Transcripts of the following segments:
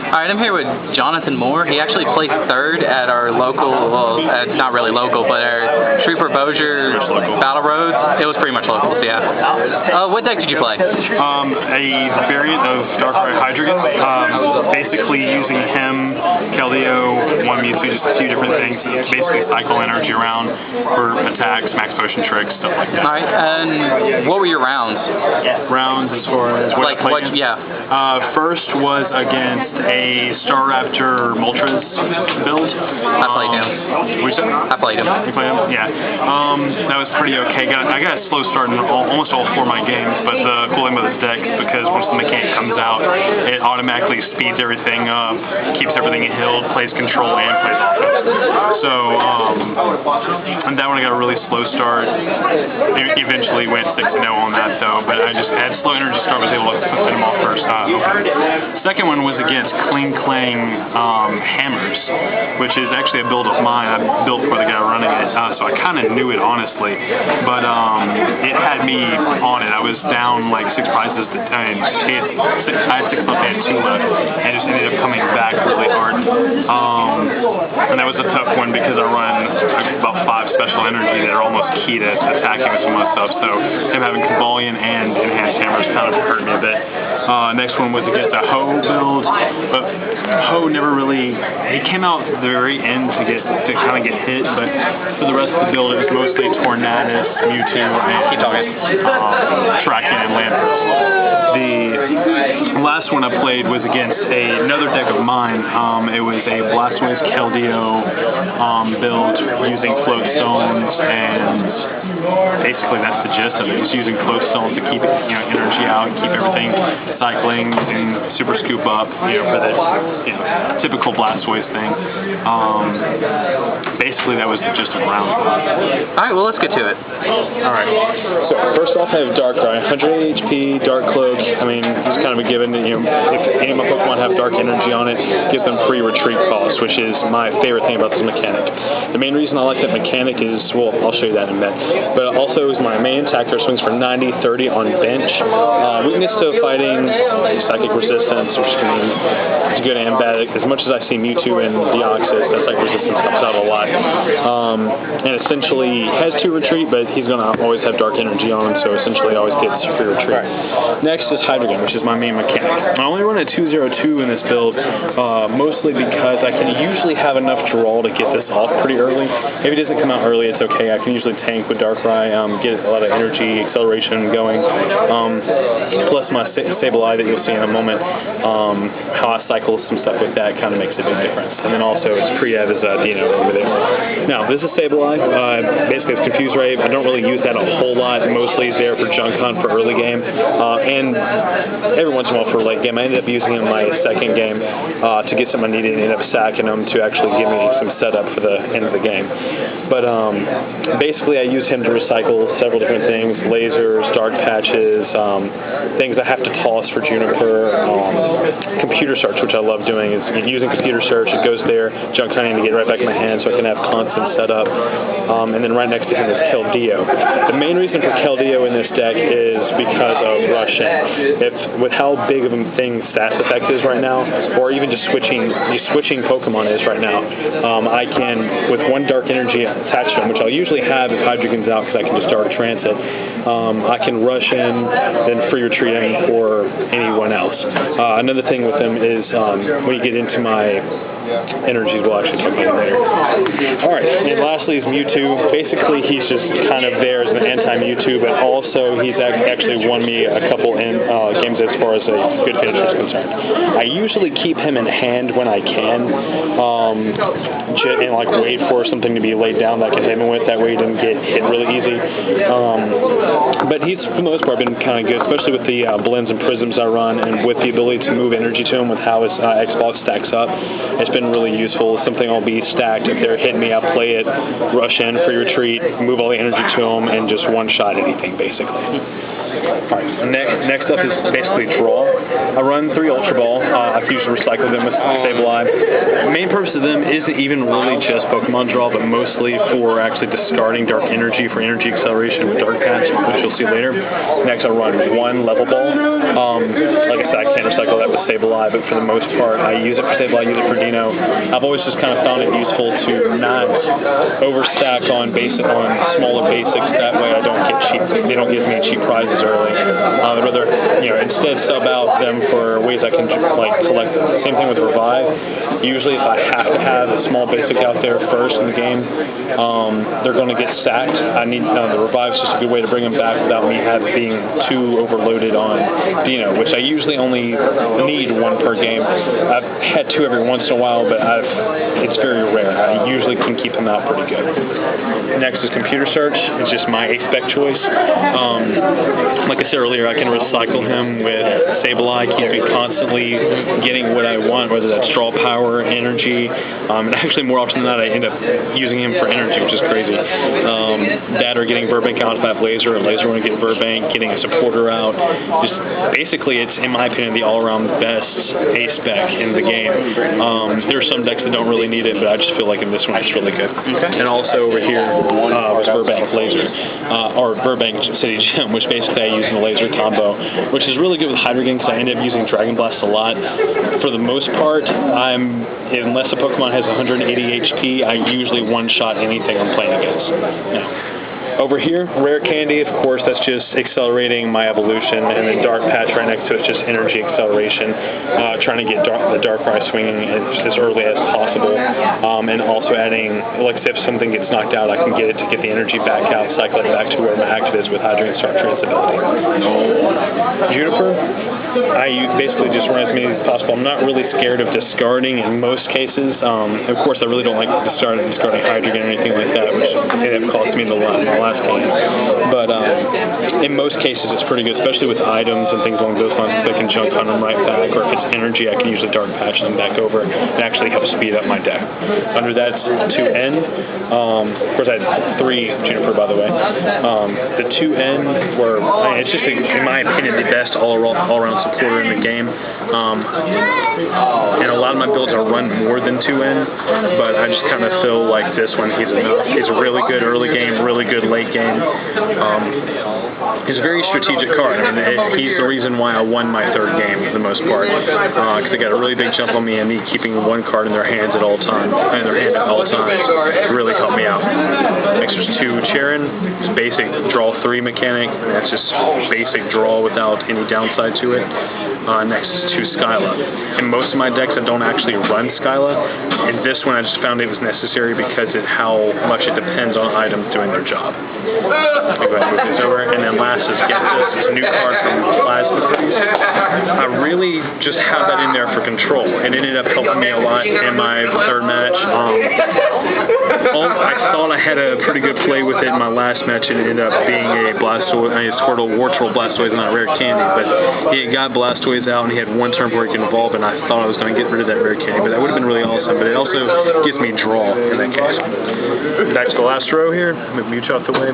Alright, I'm here with Jonathan Moore. He actually placed third at our local, well, not really local, but our Shreveport Bossier Battle Road. It was pretty much local, yeah. What deck did you play? A variant of Darkrai hydragedion. Basically using him, Keldeo, one Mewtwo, just a few different things. Basically cycle energy around for attacks, max potion tricks, stuff like that. Alright, and what were your rounds? Rounds as far as what I played? Yeah. First was against a Staraptor Moltres build. I played him. I played him. You played him? Yeah. That was pretty okay. I got a slow start in almost all 4 of my games, but the cool thing about this deck is because once the mechanic comes out, it automatically speeds everything up, keeps everything healed, plays control, and plays offense. So, and that one I got a really slow start. Eventually went 6-0 on that though, but I just had slow energy start, was able to fit them off first. Second one was against Cling Clang Hammers, which is actually a build of mine. I built for the guy running it, so I kind of knew it honestly, but it had me on it. I was down like 6 prizes to 10. I had 6 left, I had 2 left, and just ended up coming back really hard. And that was a tough one because I run about 5 special energy that are almost key to attacking with some of my stuff, so him having Cavalion and Enhanced Hammers kind of hurt me a bit. Next one was against a Ho build, but Ho never really, he came out at the very end to kind of get hit, but for the rest of the build it was mostly Tornadus, Mewtwo, and Trakion and Landorus. The last one I played was against another deck of mine. It was a Blastoise Keldeo build using Float Stones, and basically that's the gist of it. It's using Float Stones to keep energy out, keep everything cycling, and Super Scoop up, for the typical Blastoise thing. Basically that was the gist of the round. Alright, well let's get to it. Alright, so first off I have Darkrai, 100 HP, Dark Cloak. I mean, he's kind of a given. If any of my Pokemon have Dark Energy on it, gives them free retreat cost, which is my favorite thing about this mechanic. The main reason I like that mechanic is, well, I'll show you that in a minute, but also is my main attacker swings for 90, 30 on bench. Weakness to fighting, psychic resistance, which can mean it's good and bad. As much as I see Mewtwo and Deoxys, that psychic resistance comes out a lot. And essentially has 2 retreat, but he's going to always have Dark Energy on, so essentially always gets free retreat. Next is Hydragedion, which is my main mechanic. I only run a 2-0-2 in this build, mostly because I can usually have enough draw to get this off pretty early. If it doesn't come out early, it's okay. I can usually tank with Darkrai, get a lot of energy, acceleration going. Plus my Sableye that you'll see in a moment, how I cycle some stuff with that kind of makes a big difference. And then also it's pre-ev is Dino over there. Now, this is Sableye. Basically it's Confuse Ray. I don't really use that a whole lot. Mostly it's there for junk hunt for early game. And every once in a while for late game. I ended up using him in my second game to get something I needed and ended up sacking him to actually give me some setup for the end of the game. But basically I use him to recycle several different things, lasers, dark patches, things I have to toss for Juniper, computer search, which I love doing. Is using computer search, it goes there, junk hunting to get right back in my hand so I can have constant setup. And then right next to him is Keldeo. The main reason for Keldeo in this deck is because of Rush In. With how big of a thing stats effect is right now, or even just switching Pokemon is right now, I can, with 1 Dark Energy attached to him, which I'll usually have if Hydreigon's out because I can just Dark Transit, I can rush in, then free retreating for anyone else. Another thing with him is when you get into my energies, we'll actually talk about later. Alright, and lastly is Mewtwo. Basically, he's just kind of there as an anti-Mewtwo, but also he's actually won me a couple games as far as a good finish is concerned. I usually keep him in hand when I can, and like wait for something to be laid down that I can hit him with. That way he doesn't get hit really easy. But he's, for the most part, been kind of good, especially with the blends and prisms I run, and with the ability to move energy to him with how his Xbox stacks up. It's been really useful. Something will be stacked. If they're hitting me, I'll play it, rush in, free retreat, move all the energy to them, and just one-shot anything, basically. Alright, next up is basically draw. I run 3 Ultra Ball. I've usually recycled them with Sableye. The main purpose of them isn't even really just Pokemon draw, but mostly for actually discarding Dark Energy for energy acceleration with Dark Patch, which you'll see later. Next, I run 1 Level Ball. Like I said, I can't recycle that with Sableye, but for the most part, I use it for Sableye, I use it for Dino. I've always just kind of found it useful to not overstack on smaller basics. That way, I don't get cheap. They don't give me cheap prizes early. I'd rather, instead sub out them for ways I can collect them. Same thing with Revive. Usually, if I have to have a small basic out there first in the game, they're going to get stacked. I need the Revive's just a good way to bring them back without me being too overloaded on Dino, which I usually only need 1 per game. I've had 2 every once in a while, but it's very rare. I usually can keep them out pretty good. Next is Computer Search. It's just my A-spec choice. Like I said earlier, I can recycle him with Sableye, keep me constantly getting what I want, whether that's draw power, energy, and actually more often than not I end up using him for energy, which is crazy. That or getting Burbank out if I have Laser, or Laser when I get Burbank, getting a supporter out. Just basically, it's, in my opinion, the all-around best A-spec in the game. There are some decks that don't really need it, but I just feel like in this one it's really good. Okay. And also over here was Burbank Laser, or Burbank City Gym, which basically I use in the Laser combo, which is really good with Hydragedion because I end up using Dragon Blast a lot. For the most part, unless a Pokemon has 180 HP, I usually one-shot anything I'm playing against. Yeah. Over here, Rare Candy, of course, that's just accelerating my evolution, and then Dark Patch right next to it is just energy acceleration, trying to get the Darkrai swinging as early as possible, and also adding, like if something gets knocked out, I can get it to get the energy back out, cycle it back to where my active is with Hydragedion Start Transability. Juniper, I basically just run as many as possible. I'm not really scared of discarding in most cases. Of course, I really don't like discarding Hydragedion or anything like that, which ended up costing me the last game. But in most cases, it's pretty good, especially with items and things along those lines. I can junk on them right back, or if it's energy, I can usually Dark Patch them back over. It actually helps speed up my deck. Under that, 2N. Of course, I had 3 Juniper, by the way. The 2N were, it's just, in my opinion, the best all-around supporter in the game. And a lot of my builds are run more than 2N, but I just kind of feel like this one, he's enough. He's a really good early game, really good late game. He's a very strategic card. I mean, he's the reason why I won my 3rd game for the most part, because they got a really big jump on me, and me keeping 1 card in their hands at all times, really helped me out. Next is 2 Charon. It's basic draw 3 mechanic, and that's just basic draw without any downside to it. Next is 2 Skyla. In most of my decks, I don't actually run Skyla. In this one, I just found it was necessary because of how much it depends on items doing their job. I'll go ahead and move this over. And then last is Gyarados. It's a new card from Plasma. I really just have that in there for control. It ended up helping me a lot in my 3rd match. I thought I had a pretty good play with it in my last match, and it ended up being a Blastoise, Squirtle, Wartortle Blastoise, not a Rare Candy, but he got Blastoise out, and he had 1 turn where he could evolve, and I thought I was going to get rid of that Rare Candy, but that would have been really awesome, but it also gives me draw in that case. Back to the last row here, move Mewtwo out the way.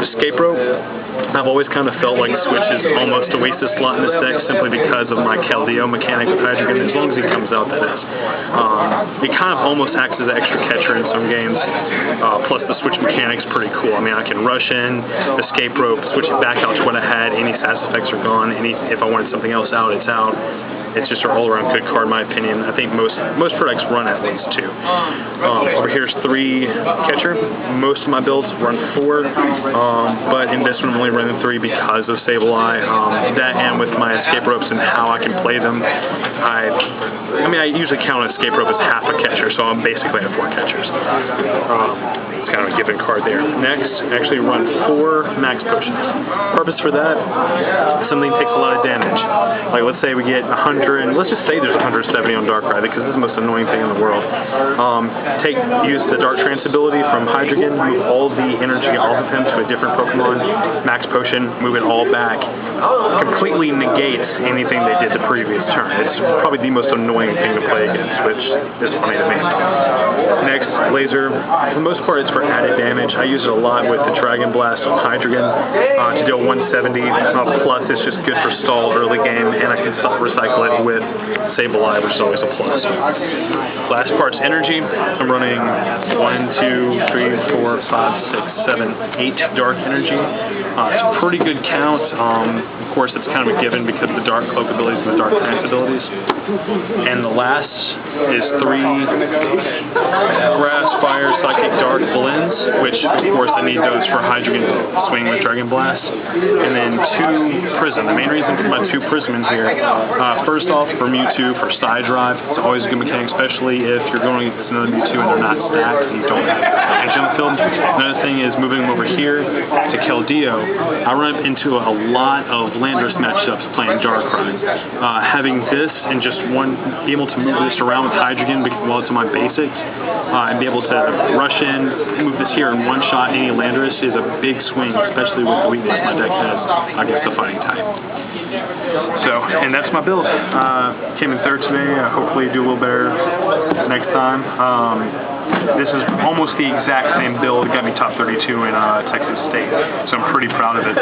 Escape Rope. I've always kind of felt like Switch is almost a wasted slot in this deck simply because of my Keldeo mechanic with Hydragedion, as long as he comes out, that is. It kind of almost acts as an extra catcher in some games, plus the Switch mechanic's pretty cool. I mean, I can rush in, Escape Rope, switch it back out to what I had, any sass effects are gone, if I wanted something else out, it's out. It's just an all-around good card, in my opinion. I think most products run at least 2. Over here's 3 catcher. Most of my builds run 4, but in this one I'm only running 3 because of Sableye. That and with my Escape Ropes and how I can play them, I usually count Escape Rope as half a catcher, so I'm basically at 4 catchers. It's kind of a given card there. Next, actually run 4 Max Potions. Purpose for that, something takes a lot of damage. Like let's say we get 100 100, let's just say there's 170 on Darkrai because this is the most annoying thing in the world. Use the Dark Trance ability from Hydragedion, move all the energy off of him to a different Pokemon, Max Potion, move it all back. Completely negates anything they did the previous turn. It's probably the most annoying thing to play against, which is funny to me. Next, Laser. For the most part, it's for added damage. I use it a lot with the Dragon Blast on Hydragedion to deal 170. Plus, it's just good for stall early game, and I can recycle it with Sableye, which is always a plus. Last part's energy. I'm running 1, 2, 3, 4, 5, 6, 7, 8 dark energy. It's a pretty good count. Of course, it's kind of a given because of the Dark Cloak abilities and the Dark Trance abilities. And the last is 3 Grass, Fire, Psychic, Dark blends, which of course I need those for Hydragedion swing with Dragon Blast. And then 2 Prism. The main reason for my 2 Prism in here, first off, for Mewtwo, for side drive, it's always a good mechanic, especially if you're going against another Mewtwo and they're not stacked and you don't have edge on the field. Another thing is moving them over here to Keldeo. I run into a lot of Landorus matchups playing Darkrai. Having this and just be able to move this around with Hydragedion while it's on my basics, and be able to rush in, move this here and one-shot any Landorus is a big swing, especially with the weakness my deck has against the fighting type. So, and that's my build. Came in 3rd today. Hopefully do a little better next time. This is almost the exact same build that got me top 32 in Texas State, so I'm pretty proud of it.